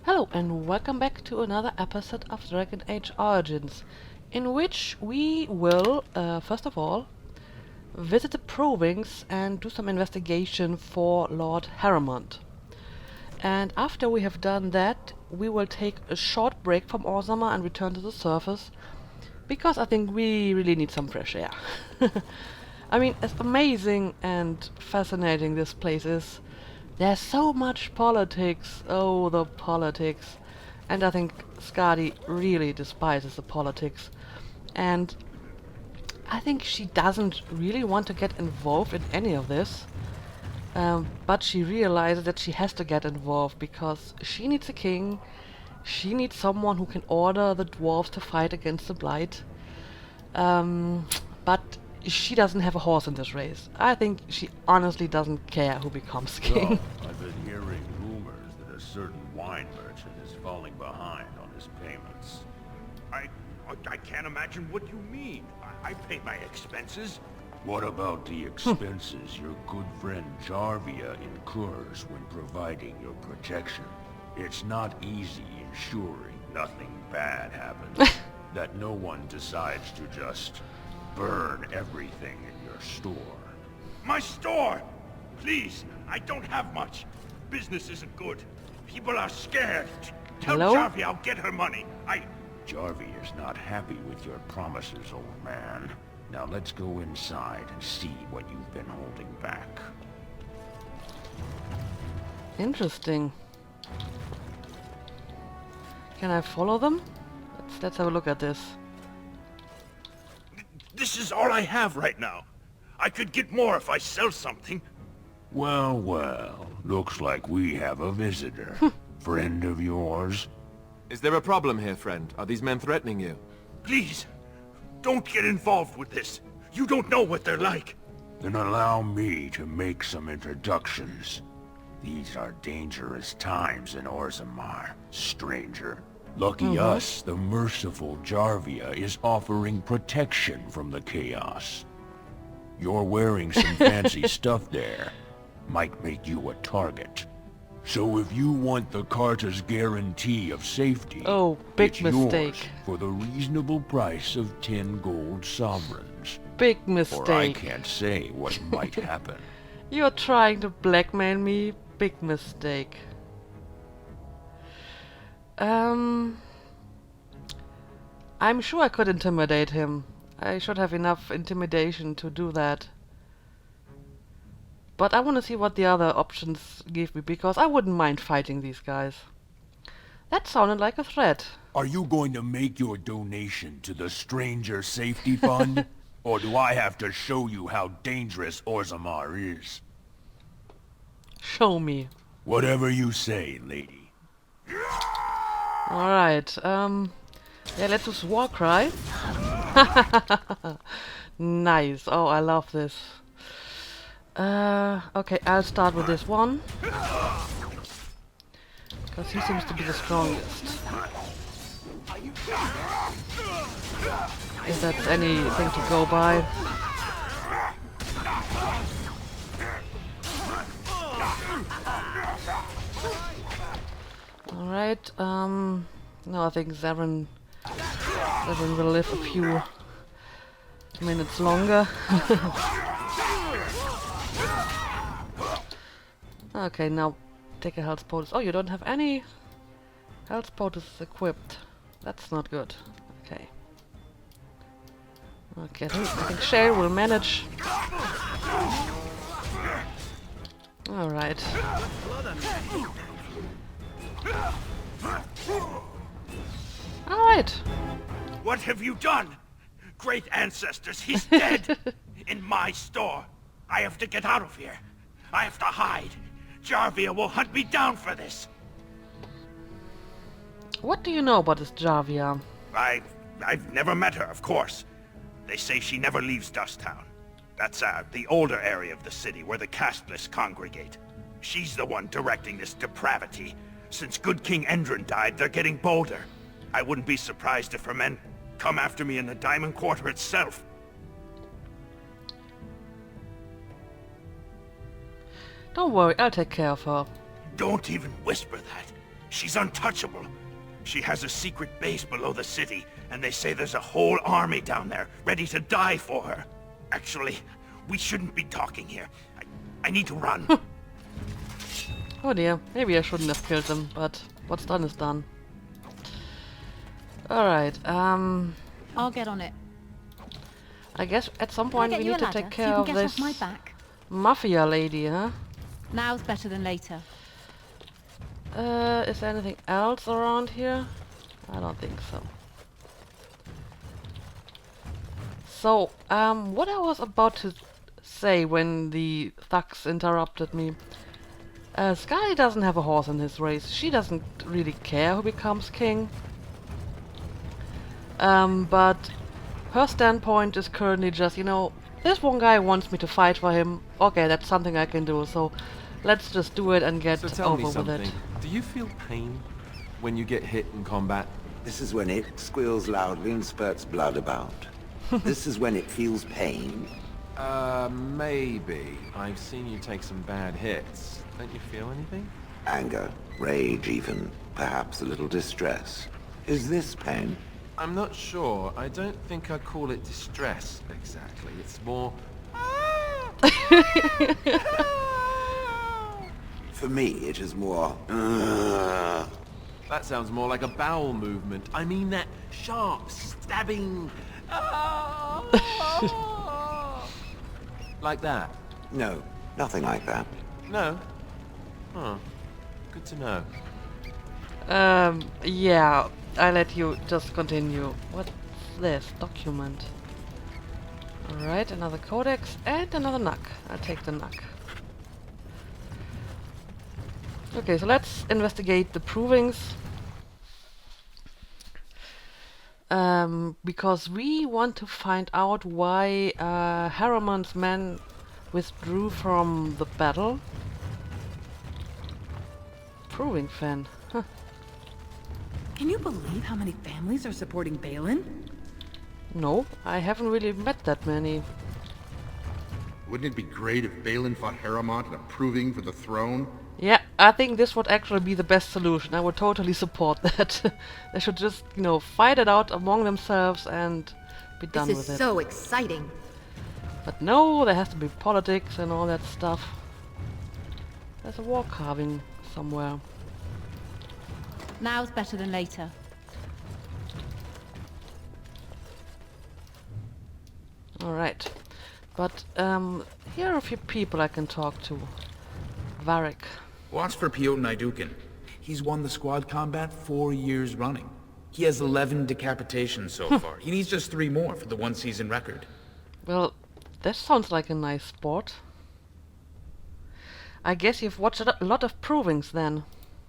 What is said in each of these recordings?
Hello and welcome back to another episode of Dragon Age Origins, in which we will, first of all, visit the Provings and do some investigation for Lord Harrimond. And after we have done that, we will take a short break from Orzammar and return to the surface, because I think we really need some fresh air. I mean, as amazing and fascinating this place is, there's so much politics. Oh, the politics. And I think Skadi really despises the politics. And I think she doesn't really want to get involved in any of this. But she realizes that she has to get involved because she needs a king. She needs someone who can order the dwarves to fight against the Blight. But she doesn't have a horse in this race. I think she honestly doesn't care who becomes king. So, I've been hearing rumors that a certain wine merchant is falling behind on his payments. I can't imagine what you mean. I pay my expenses. What about the expenses your good friend Jarvia incurs when providing your protection? It's not easy ensuring nothing bad happens, that no one decides to just burn everything in your store. My store! Please, I don't have much. Business isn't good. People are scared. Tell Hello? Jarvia I'll get her money. Jarvia is not happy with your promises, old man. Now let's go inside and see what you've been holding back. Interesting. Can I follow them? Let's have a look at this. This is all I have right now. I could get more if I sell something. Well, well, looks like we have a visitor. Friend of yours? Is there a problem here, friend? Are these men threatening you? Please, don't get involved with this. You don't know what they're like. Then allow me to make some introductions. These are dangerous times in Orzammar, stranger. Lucky us, the merciful Jarvia is offering protection from the chaos. You're wearing some fancy stuff there. Might make you a target. So if you want the Carta's guarantee of safety, Oh, big it's mistake. yours for the reasonable price of 10 gold sovereigns. Big Or I mistake. can't say what might happen. You're trying to blackmail me. Big mistake. I'm sure I could intimidate him. I should have enough intimidation to do that. But I want to see what the other options give me, because I wouldn't mind fighting these guys. That sounded like a threat. Are you going to make your donation to the Stranger Safety Fund? Or do I have to show you how dangerous Orzammar is? Show me. Whatever you say, lady. Alright, yeah, let's use Warcry. Nice. Oh, I love this. Okay, I'll start with this one. Because he seems to be the strongest. If that's anything to go by. Alright, no, I think Zarin will live a few minutes longer. Okay, now take a health potus. Oh, you don't have any health potus equipped. That's not good. Okay. Okay, I think Shale will manage. Alright. Alright. What have you done? Great ancestors, he's dead! In my store. I have to get out of here. I have to hide. Jarvia will hunt me down for this. What do you know about this Jarvia? I've never met her, of course. They say she never leaves Dusttown. That's the older area of the city where the casteless congregate. She's the one directing this depravity. Since good King Endrin died, they're getting bolder. I wouldn't be surprised if her men come after me in the Diamond Quarter itself. Don't worry, I'll take care of her. Don't even whisper that. She's untouchable. She has a secret base below the city, and they say there's a whole army down there, ready to die for her. Actually, we shouldn't be talking here. I need to run. Oh dear, maybe I shouldn't have killed them, but what's done is done. Alright, I'll get on it. I guess at some Can I point get we you need a to ladder take so care you of can get this off my back? mafia lady, huh? Now's better than later. Is there anything else around here? I don't think so. So, what I was about to say when the thugs interrupted me. Sky doesn't have a horse in his race. She doesn't really care who becomes king. But her standpoint is currently just, you know, this one guy wants me to fight for him. Okay, that's something I can do, so let's just do it and get So tell over me with something. it. Do you feel pain when you get hit in combat? This is when it squeals loudly and spurts blood about. This is when it feels pain. Maybe. I've seen you take some bad hits. Don't you feel anything? Anger, rage even, perhaps a little distress. Is this pain? I'm not sure. I don't think I'd call it distress, exactly. It's more... For me, it is more... That sounds more like a bowel movement. I mean that sharp, stabbing... Like that? No, nothing like that. No? Huh. Good to know. Yeah, I let you just continue. What's this? Document. Alright, another codex and another knack. I'll take the knack. Okay, so let's investigate the provings. Because we want to find out why Harriman's men withdrew from the battle. Proving fan. Huh. Can you believe how many families are supporting Balin? No, I haven't really met that many. Wouldn't it be great if Balin fought Harriman in a proving for the throne? Yeah, I think this would actually be the best solution. I would totally support that. They should just, you know, fight it out among themselves and be done This with is it. so exciting. But no, there has to be politics and all that stuff. There's a war carving somewhere. Now's better than later. Alright. But, here are a few people I can talk to. Varric. Watch for Piotr Naidukin. He's won the squad combat 4 years running. He has 11 decapitations so far. He needs just 3 more for the one-season record. Well, that sounds like a nice sport. I guess you've watched a lot of provings then.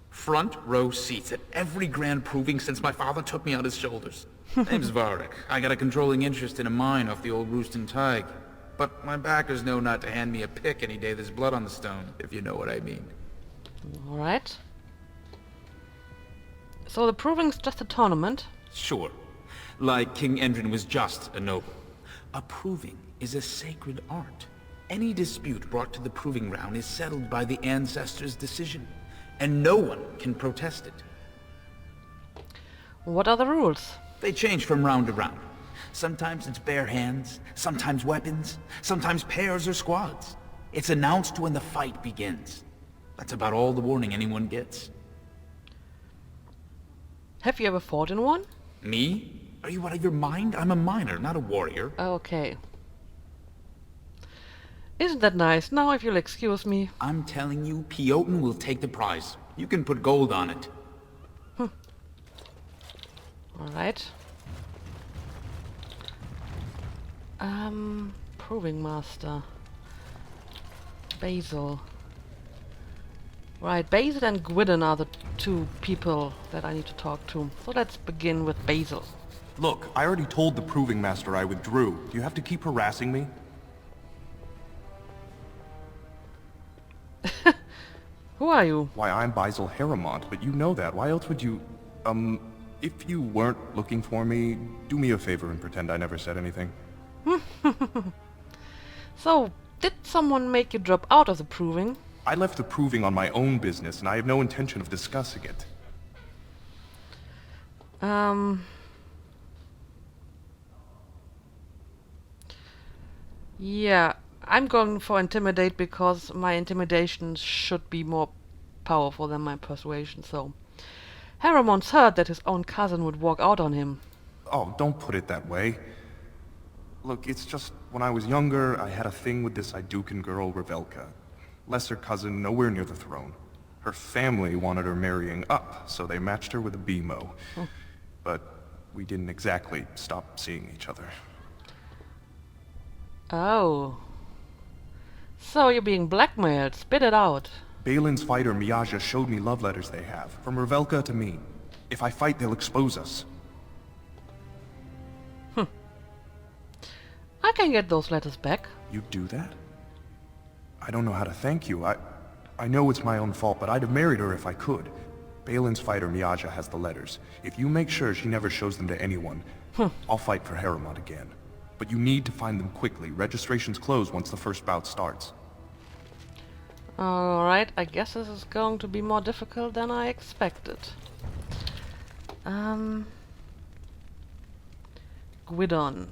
Front row seats at every grand proving since my father took me on his shoulders. Name's Varric. I got a controlling interest in a mine off the old Roostin Tig. But my backers know not to hand me a pick any day there's blood on the stone, if you know what I mean. Alright. So the proving's just a tournament? Sure. Like King Endrin was just a noble. A proving is a sacred art. Any dispute brought to the proving ground is settled by the ancestors' decision, and no one can protest it. What are the rules? They change from round to round. Sometimes it's bare hands, sometimes weapons, sometimes pairs or squads. It's announced when the fight begins. That's about all the warning anyone gets. Have you ever fought in one? Me? Are you out of your mind? I'm a miner, not a warrior. Okay. Isn't that nice? Now if you'll excuse me. I'm telling you, Piotr will take the prize. You can put gold on it. Alright. Proving master. Basil. Right, Basil and Gwydon are the 2 people that I need to talk to. So let's begin with Basil. Look, I already told the Proving Master I withdrew. Do you have to keep harassing me? Who are you? Why, I'm Basil Harrimont, but you know that. Why else would you... if you weren't looking for me, do me a favor and pretend I never said anything. So, did someone make you drop out of the proving? I left the Proving on my own business, and I have no intention of discussing it. Yeah, I'm going for intimidate because my intimidation should be more powerful than my persuasion, so... Harrimon's heard that his own cousin would walk out on him. Oh, don't put it that way. Look, it's just, when I was younger, I had a thing with this Idukan girl, Revelka. Lesser cousin, nowhere near the throne. Her family wanted her marrying up, so they matched her with a BMO. But we didn't exactly stop seeing each other. Oh. So you're being blackmailed. Spit it out. Balin's fighter Miaja showed me love letters they have, from Revelka to me. If I fight, they'll expose us. I can get those letters back. You do that? I don't know how to thank you. I know it's my own fault, but I'd have married her if I could. Balin's fighter Miaja has the letters. If you make sure she never shows them to anyone, I'll fight for Harriman again. But you need to find them quickly. Registrations close once the first bout starts. Alright, I guess this is going to be more difficult than I expected. Gwydon.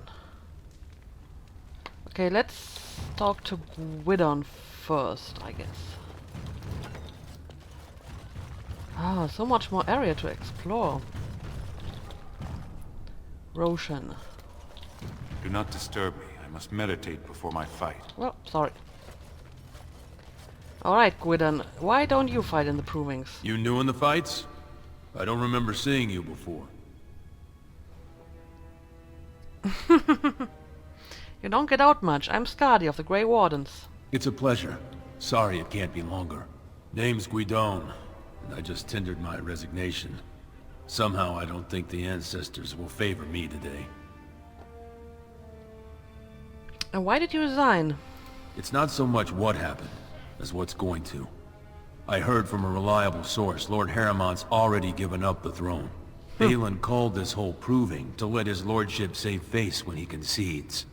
Okay, let's talk to Gwydon first, I guess. Ah, so much more area to explore. Roshan. Do not disturb me. I must meditate before my fight. Well, sorry. Alright, Gwydon, why don't you fight in the provings? You new in the fights? I don't remember seeing you before. You don't get out much. I'm Skadi of the Grey Wardens. It's a pleasure. Sorry it can't be longer. Name's Gwydon, and I just tendered my resignation. Somehow I don't think the ancestors will favor me today. And why did you resign? It's not so much what happened, as what's going to. I heard from a reliable source, Lord Harriman's already given up the throne. Balin called this whole proving to let his lordship save face when he concedes.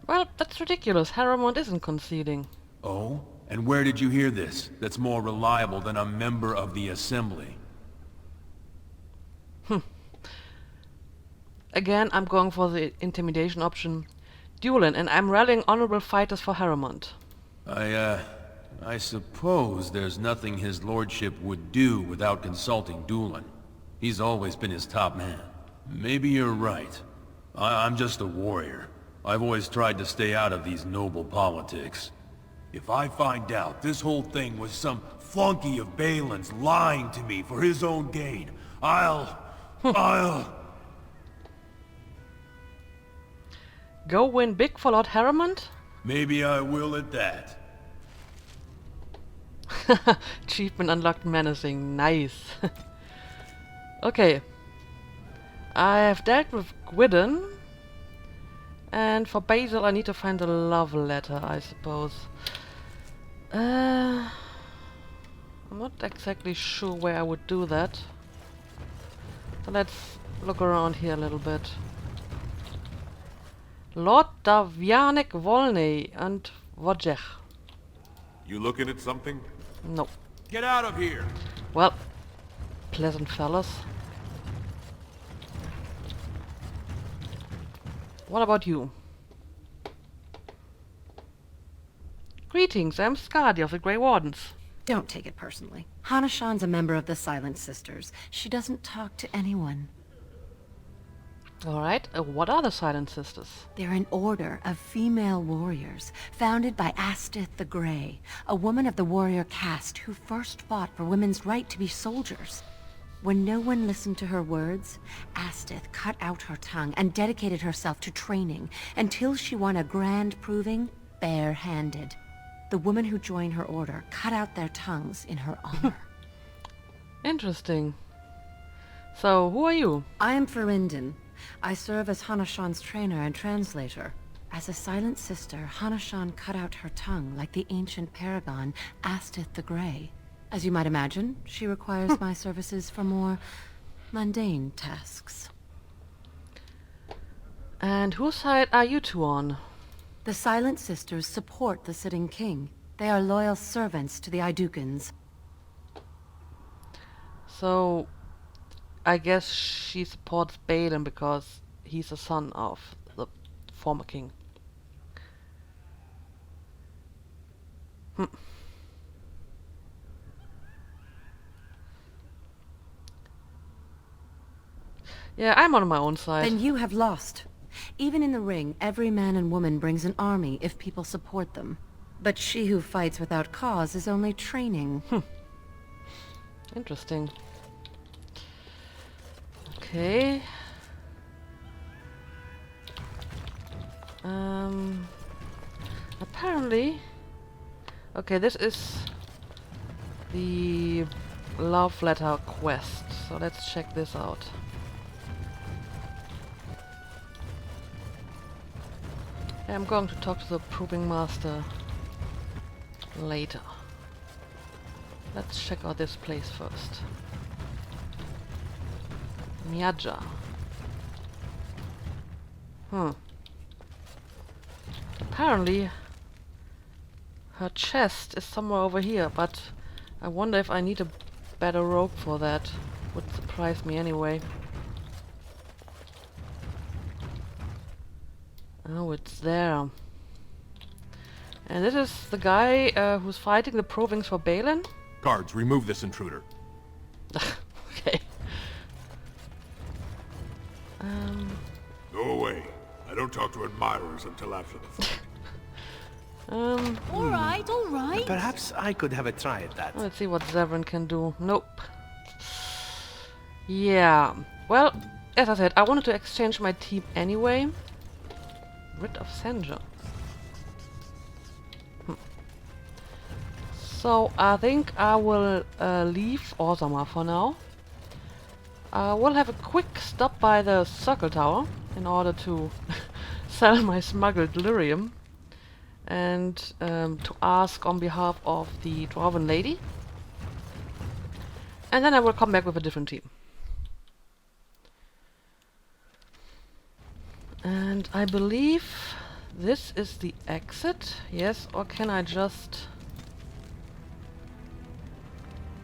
Well, that's ridiculous. Harriman isn't conceding. Oh? And where did you hear this? That's more reliable than a member of the Assembly. Again, I'm going for the intimidation option. Dueling, and I'm rallying honorable fighters for Harriman. I suppose there's nothing his lordship would do without consulting Dueling. He's always been his top man. Maybe you're right. I'm just a warrior. I've always tried to stay out of these noble politics. If I find out this whole thing was some flunky of Balin's lying to me for his own gain, I'll... Go win big for Lord Harriman? Maybe I will at that. Achievement unlocked menacing. Nice. Okay. I have dealt with Gwydon. And for Basil I need to find a love letter, I suppose. I'm not exactly sure where I would do that. So let's look around here a little bit. Lord Davianek Volney and Wojciech. You looking at something? No. Get out of here! Well, pleasant fellas. What about you? Greetings, I'm Skadi of the Grey Wardens. Don't take it personally. Hanashan's a member of the Silent Sisters. She doesn't talk to anyone. Alright, what are the Silent Sisters? They're an order of female warriors, founded by Astith the Grey, a woman of the warrior caste who first fought for women's right to be soldiers. When no one listened to her words, Astith cut out her tongue and dedicated herself to training until she won a grand proving bare-handed. The women who joined her order cut out their tongues in her honor. Interesting. So, who are you? I am Ferindin. I serve as Hanashan's trainer and translator. As a Silent Sister, Hanashan cut out her tongue like the ancient paragon Astith the Grey. As you might imagine, she requires my services for more mundane tasks. And whose side are you two on? The Silent Sisters support the sitting king. They are loyal servants to the Idukans. So, I guess she supports Balin because he's the son of the former king. Yeah, I'm on my own side. Then you have lost. Even in the ring, every man and woman brings an army if people support them. But she who fights without cause is only training. Interesting. Okay. Apparently... Okay, this is the love letter quest. So let's check this out. I'm going to talk to the proving master later. Let's check out this place first. Miaja. Apparently her chest is somewhere over here, but I wonder if I need a better rope for that. Would surprise me anyway. Oh, it's there. And this is the guy who's fighting the provings for Balin? Guards, remove this intruder. Okay. Go away. I don't talk to admirers until after the fight. All right. Perhaps I could have a try at that. Let's see what Zevran can do. Nope. Yeah. Well, as I said, I wanted to exchange my team anyway. Rid of Senja. So I think I will leave Orzammar for now. We'll have a quick stop by the circle tower in order to sell my smuggled lyrium and to ask on behalf of the Dwarven lady. And then I will come back with a different team. And I believe this is the exit. Yes, or can I just...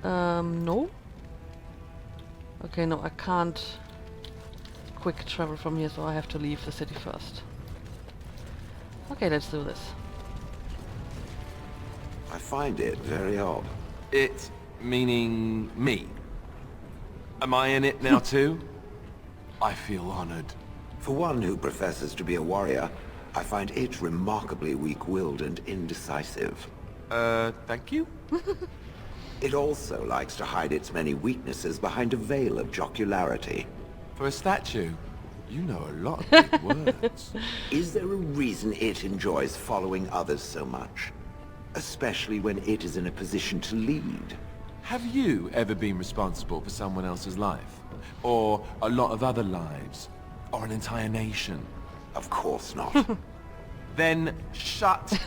no? Okay, no, I can't quick travel from here, so I have to leave the city first. Okay, let's do this. I find it very odd. It meaning me. Am I in it now too? I feel honored. For one who professes to be a warrior, I find it remarkably weak-willed and indecisive. Thank you? It also likes to hide its many weaknesses behind a veil of jocularity. For a statue, you know a lot of big words. Is there a reason it enjoys following others so much? Especially when it is in a position to lead. Have you ever been responsible for someone else's life? Or a lot of other lives? Or an entire nation? Of course not. Then shut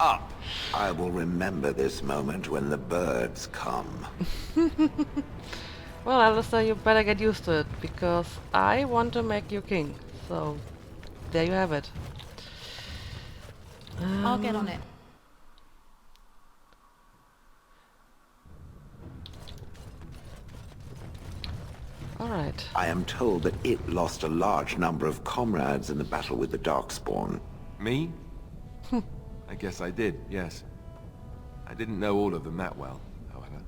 up. I will remember this moment when the birds come. Well, Alistair, you better get used to it, because I want to make you king. So, there you have it. I'll get on it. Alright. I am told that it lost a large number of comrades in the battle with the Darkspawn. Me? I guess I did, yes. I didn't know all of them that well, however.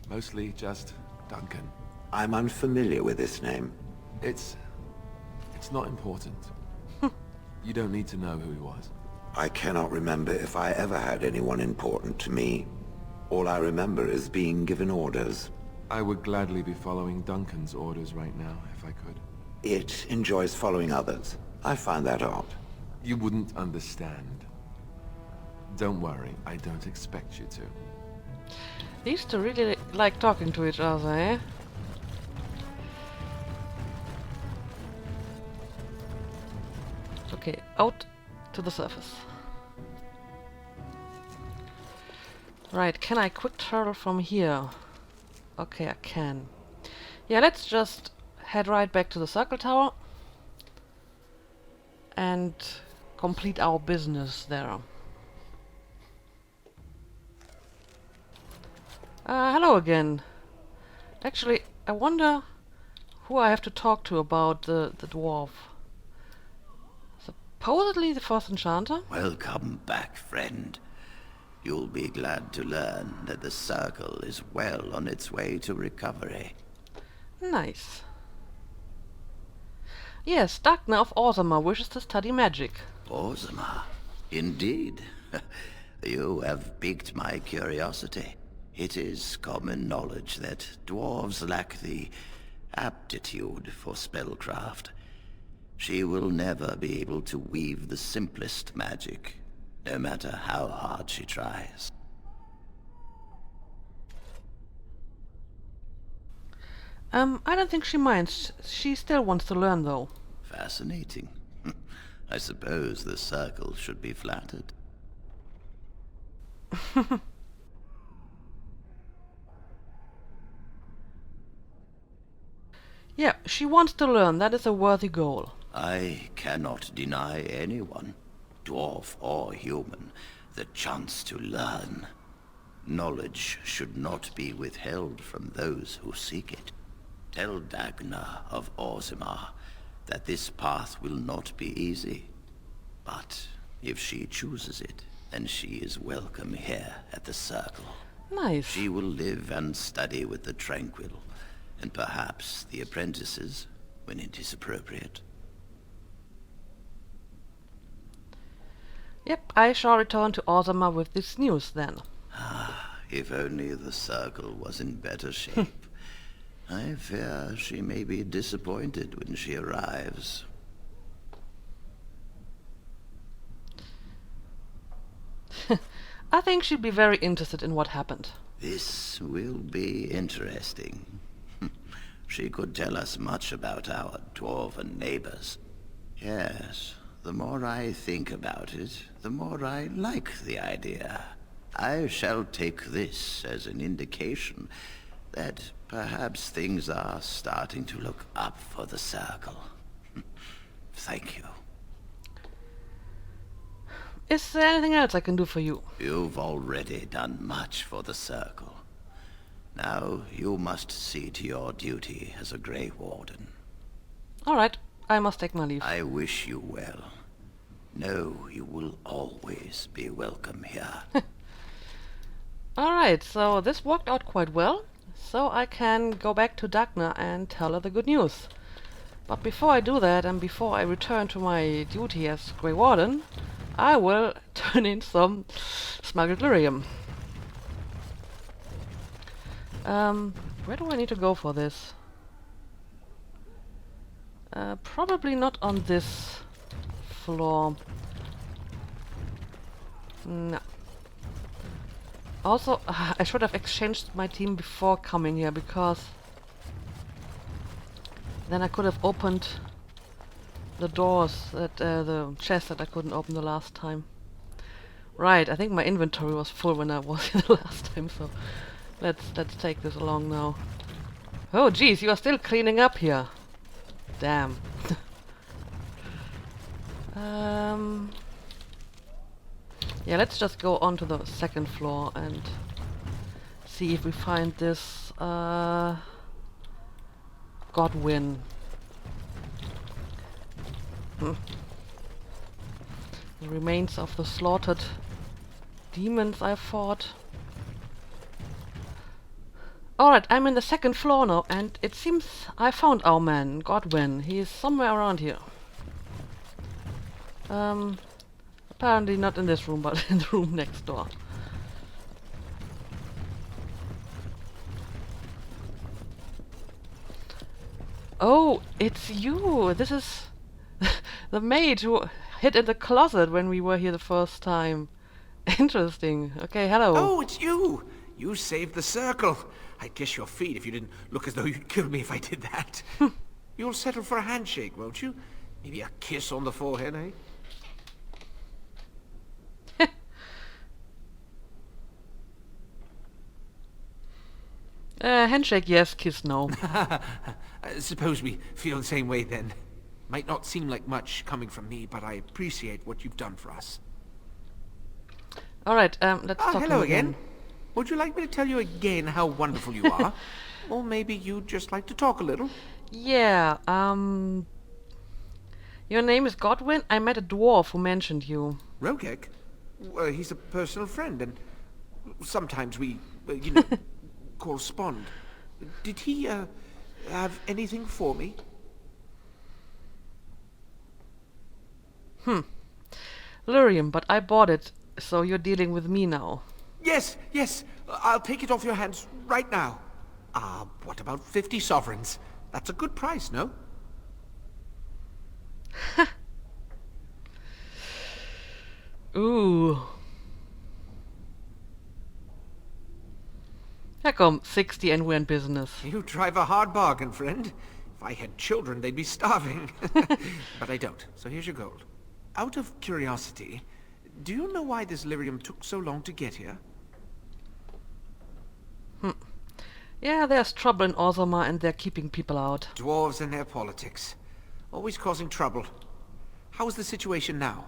Mostly just Duncan. I'm unfamiliar with this name. It's not important. You don't need to know who he was. I cannot remember if I ever had anyone important to me. All I remember is being given orders. I would gladly be following Duncan's orders right now, if I could. It enjoys following others. I find that odd. You wouldn't understand. Don't worry, I don't expect you to. These two really like talking to each other, eh? Okay, out to the surface. Right, can I quick travel from here? Okay, I can. Yeah, let's just head right back to the circle tower and complete our business there. Hello again. Actually, I wonder who I have to talk to about the dwarf. Supposedly the first enchanter? Welcome back, friend. You'll be glad to learn that the circle is well on its way to recovery. Nice. Yes, Dagna of Orzammar wishes to study magic. Orzammar? Indeed. You have piqued my curiosity. It is common knowledge that dwarves lack the aptitude for spellcraft. She will never be able to weave the simplest magic, no matter how hard she tries. I don't think she minds. She still wants to learn, though. Fascinating. I suppose the circle should be flattered. Yeah, she wants to learn. That is a worthy goal. I cannot deny anyone, dwarf or human, the chance to learn. Knowledge should not be withheld from those who seek it. Tell Dagna of Orzammar that this path will not be easy. But if she chooses it, then she is welcome here at the circle. Nice. She will live and study with the tranquil, and perhaps the apprentices, when it is appropriate. Yep, I shall return to Orzammar with this news then. If only the circle was in better shape. I fear she may be disappointed when she arrives. I think she'd be very interested in what happened. This will be interesting. She could tell us much about our dwarven neighbors. Yes, the more I think about it, the more I like the idea. I shall take this as an indication that perhaps things are starting to look up for the circle. Thank you. Is there anything else I can do for you? You've already done much for the circle. Now you must see to your duty as a Grey Warden. Alright, I must take my leave. I wish you well. Know you will always be welcome here. Alright, so this worked out quite well. So I can go back to Dagna and tell her the good news. But before I do that, and before I return to my duty as Grey Warden, I will turn in some smuggled lyrium. Where do I need to go for this? Probably not on this floor. No. Also, I should have exchanged my team before coming here, because then I could have opened the doors, the chest that I couldn't open the last time. Right, I think my inventory was full when I was here the last time, so let's take this along now. Oh geez, you are still cleaning up here. Damn. Yeah, let's just go on to the second floor and see if we find this Godwin. The remains of the slaughtered demons I fought. Alright, I'm in the second floor now, and it seems I found our man, Godwin. He is somewhere around here. Apparently not in this room, but in the room next door. Oh, it's you! This is the maid who hid in the closet when we were here the first time. Interesting. Okay, hello. Oh, it's you! You saved the circle. I'd kiss your feet if you didn't look as though you'd kill me if I did that. You'll settle for a handshake, won't you? Maybe a kiss on the forehead, eh? Handshake yes, kiss no. Suppose we feel the same way then. Might not seem like much coming from me, but I appreciate what you've done for us. Alright, let's talk hello again. Would you like me to tell you again how wonderful you are? Or maybe you'd just like to talk a little? Yeah, your name is Godwin? I met a dwarf who mentioned you. Rogek? Well, he's a personal friend, and sometimes we, you know, correspond. Did he, have anything for me? Lyrium, but I bought it, so you're dealing with me now. Yes, yes. I'll take it off your hands right now. What about 50 sovereigns? That's a good price, no? Ooh. Ja komm, 60 and we're in business. You drive a hard bargain, friend. If I had children, they'd be starving. But I don't, so here's your gold. Out of curiosity, do you know why this lyrium took so long to get here? Yeah, there's trouble in Orzammar and they're keeping people out. Dwarves and their politics. Always causing trouble. How is the situation now?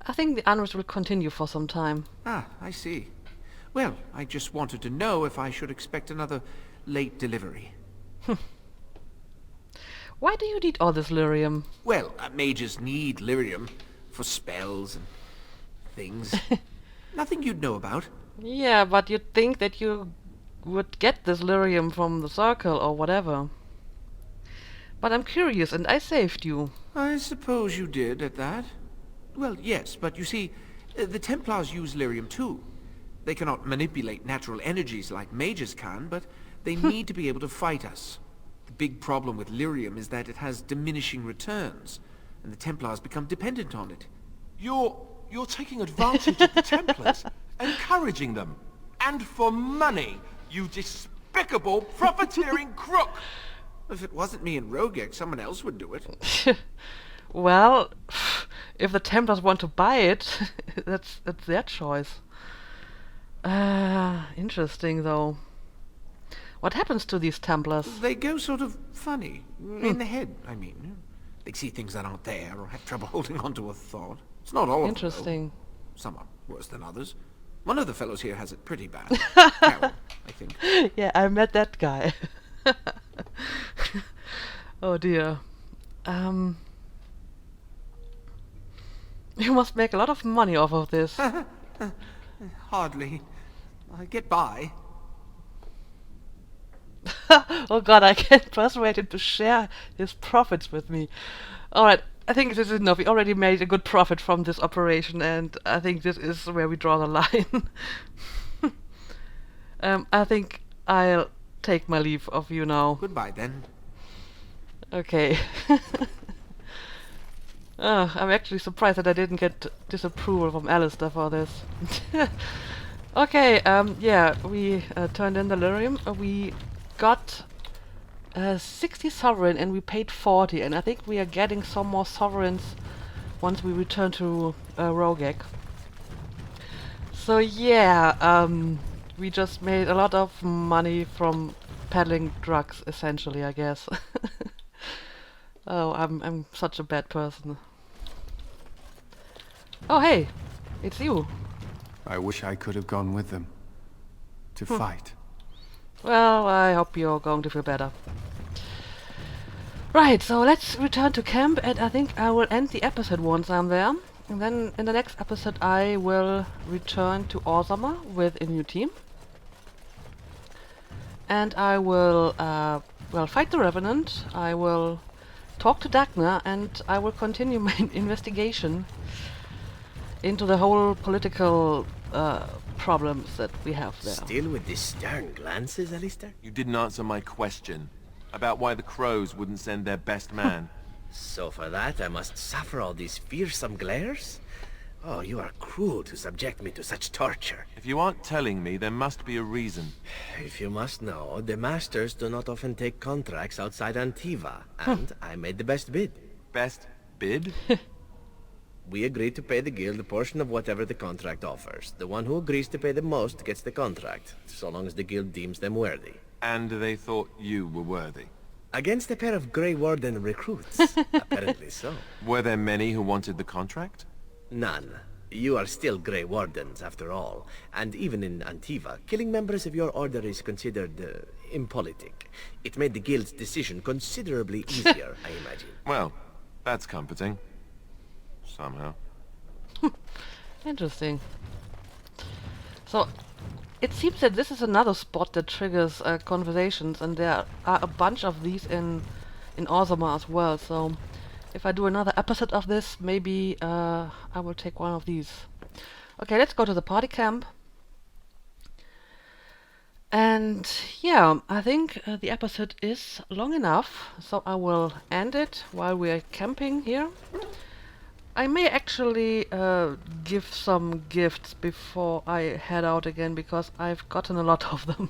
I think the unrest will continue for some time. Ah, I see. Well, I just wanted to know if I should expect another late delivery. Why do you need all this lyrium? Well, mages need lyrium for spells and things. Nothing you'd know about. Yeah, but you'd think that you would get this lyrium from the circle or whatever. But I'm curious and I saved you. I suppose you did at that. Well, yes, but you see, the Templars use lyrium too. They cannot manipulate natural energies like mages can, but they need to be able to fight us. The big problem with lyrium is that it has diminishing returns, and the Templars become dependent on it. You're taking advantage of the Templars, encouraging them. And for money, you despicable, profiteering crook! If it wasn't me and Rogek, someone else would do it. Well, if the Templars want to buy it, that's their choice. Interesting though. What happens to these Templars? They go sort of funny. In the head, I mean. They see things that aren't there, or have trouble holding on to a thought. It's not all of them, Interesting. though. Some are worse than others. One of the fellows here has it pretty bad. Carol, I think. Yeah, I met that guy. Oh dear. You must make a lot of money off of this. Hardly. I get by. Oh god, I can't persuade him to share his profits with me. Alright, I think this is enough. We already made a good profit from this operation, and I think this is where we draw the line. I think I'll take my leave of you now. Goodbye, then. Okay. I'm actually surprised that I didn't get disapproval from Alistair for this. Okay, yeah, we turned in the lyrium. We got 60 sovereign and we paid 40, and I think we are getting some more sovereigns once we return to Rogek. So yeah, we just made a lot of money from peddling drugs, essentially, I guess. Oh, I'm such a bad person. Oh hey, it's you. I wish I could have gone with them. To fight. Well, I hope you're going to feel better. Right, so let's return to camp, and I think I will end the episode once I'm there. And then in the next episode I will return to Orzammar with a new team. And I will, well, fight the Revenant, I will talk to Dagna, and I will continue my investigation into the whole political problems that we have there. Still with these stern glances, Alistair? You didn't answer my question about why the crows wouldn't send their best man. So for that I must suffer all these fearsome glares? Oh, you are cruel to subject me to such torture. If you aren't telling me, there must be a reason. If you must know, the masters do not often take contracts outside Antiva, and I made the best bid. Best bid? We agreed to pay the guild a portion of whatever the contract offers. The one who agrees to pay the most gets the contract, so long as the guild deems them worthy. And they thought you were worthy? Against a pair of Grey Warden recruits. Apparently so. Were there many who wanted the contract? None. You are still Grey Wardens, after all, and even in Antiva, killing members of your order is considered impolitic. It made the guild's decision considerably easier, I imagine. Well, that's comforting. Somehow. Interesting. So, it seems that this is another spot that triggers conversations, and there are a bunch of these in Orzammar as well, so if I do another episode of this, maybe I will take one of these. Okay, let's go to the party camp. And yeah, I think the episode is long enough, so I will end it while we are camping here. I may actually give some gifts before I head out again, because I've gotten a lot of them.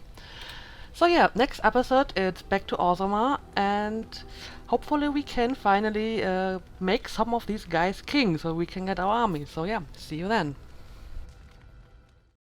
So yeah, next episode it's back to Orzammar, and hopefully we can finally make some of these guys king, so we can get our army. So yeah, see you then.